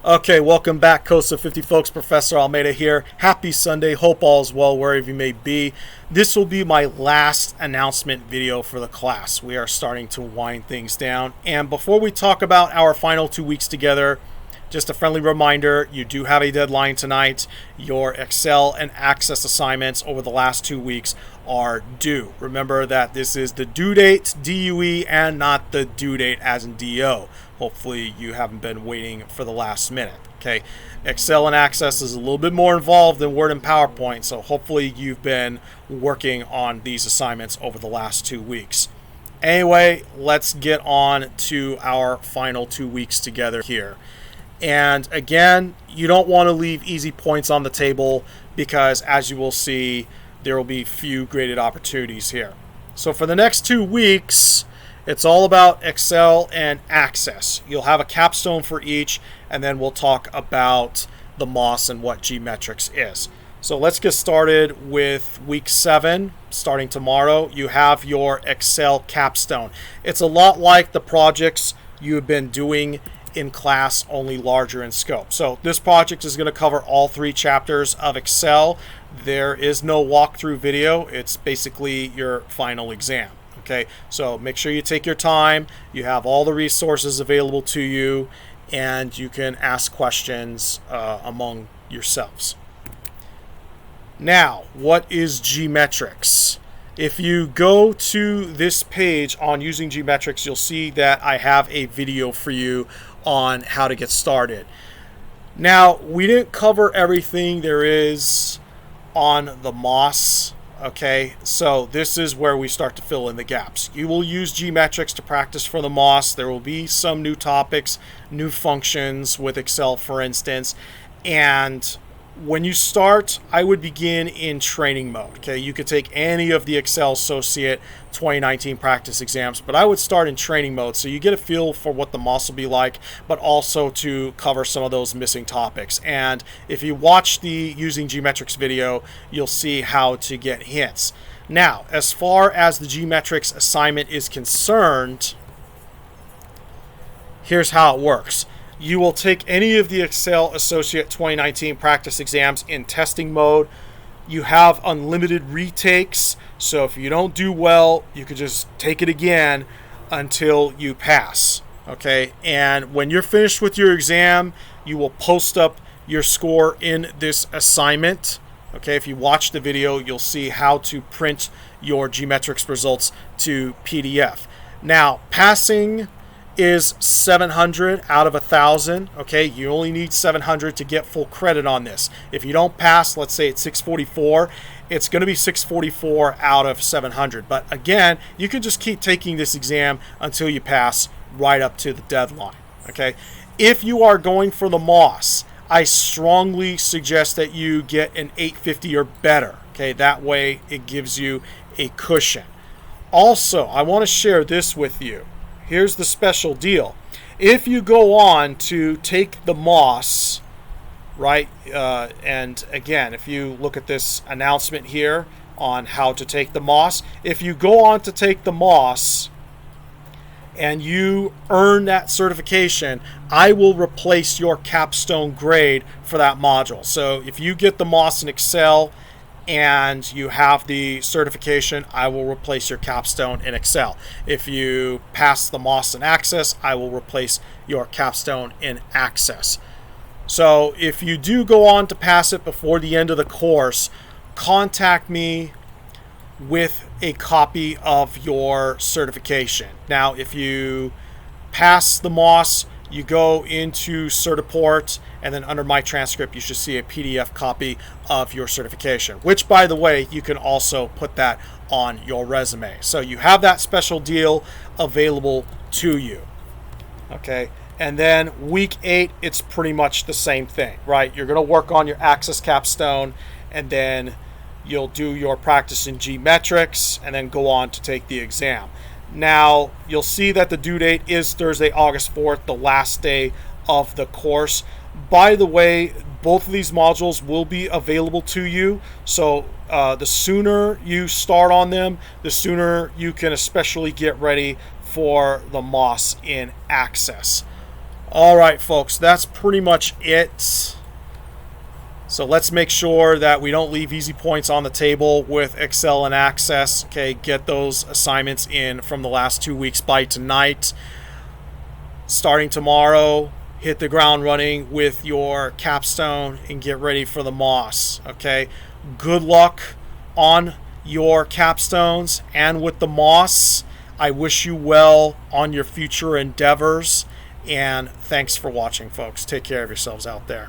Okay, welcome back, COSA 50 folks. Professor Almeida here. Happy Sunday. Hope all is well wherever you may be. This will be my last announcement video for the class. We are starting to wind things down. And before we talk about our final 2 weeks together, just a friendly reminder, you do have a deadline tonight. Your Excel and Access assignments over the last 2 weeks are due. Remember that this is the due date, DUE, and not the due date as in DO. Hopefully you haven't been waiting for the last minute. Okay, Excel and Access is a little bit more involved than Word and PowerPoint, so hopefully you've been working on these assignments over the last 2 weeks. Anyway, let's get on to our final 2 weeks together here. And again, you don't want to leave easy points on the table because, as you will see, there will be few graded opportunities here. So for the next 2 weeks, it's all about Excel and Access. You'll have a capstone for each, and then we'll talk about the MOS and what G-metrics is. So let's get started with week 7. Starting tomorrow, you have your Excel capstone. It's a lot like the projects you have been doing in class, only larger in scope. So this project is going to cover all 3 chapters of Excel. There is no walkthrough video. It's basically your final exam. Okay, so make sure you take your time. You have all the resources available to you, and you can ask questions among yourselves. Now, what is G-metrics? If you go to this page on using G-metrics, you'll see that I have a video for you on how to get started. Now, we didn't cover everything there is on the MOS. Okay, so this is where we start to fill in the gaps. You will use G-metrics to practice for the MOS. There will be some new topics, new functions with Excel, for instance. And when you start, I would begin in training mode. Okay, you could take any of the Excel Associate 2019 practice exams, but I would start in training mode so you get a feel for what the MOS will be like, but also to cover some of those missing topics. And if you watch the Using G-metrics video, you'll see how to get hints. Now, as far as the G-metrics assignment is concerned, here's how it works. You will take any of the Excel Associate 2019 practice exams in testing mode. You have unlimited retakes, so if you don't do well, you can just take it again until you pass. Okay, and when you're finished with your exam, you will post up your score in this assignment. Okay, if you watch the video, you'll see how to print your G-metrics results to PDF. Now, passing is 700 out of 1,000. Okay, you only need 700 to get full credit on this. If you don't pass, let's say it's 644, it's going to be 644 out of 700. But again, you can just keep taking this exam until you pass right up to the deadline. Okay, if you are going for the MOS, I strongly suggest that you get an 850 or better. Okay, that way it gives you a cushion. Also, I want to share this with you. Here's the special deal. If you go on to take the MOS, right, and again, if you look at this announcement here on how to take the MOS, if you go on to take the MOS and you earn that certification, I will replace your capstone grade for that module. So if you get the MOS in Excel and you have the certification, I will replace your capstone in Excel. If you pass the MOS in Access, I will replace your capstone in Access. So if you do go on to pass it before the end of the course, contact me with a copy of your certification. Now, if you pass the MOS, you go into Certiport, and then under my transcript, you should see a PDF copy of your certification, which, by the way, you can also put that on your resume. So you have that special deal available to you. Okay, and then week 8, it's pretty much the same thing, right? You're going to work on your Access capstone, and then you'll do your practice in G-metrics, and then go on to take the exam. Now, you'll see that the due date is Thursday, August 4th, the last day of the course. By the way, both of these modules will be available to you. So the sooner you start on them, the sooner you can especially get ready for the MOS in Access. All right, folks, that's pretty much it. So let's make sure that we don't leave easy points on the table with Excel and Access. Okay, get those assignments in from the last 2 weeks by tonight. Starting tomorrow, hit the ground running with your capstone and get ready for the moss. Okay, good luck on your capstones and with the moss. I wish you well on your future endeavors, and thanks for watching, folks. Take care of yourselves out there.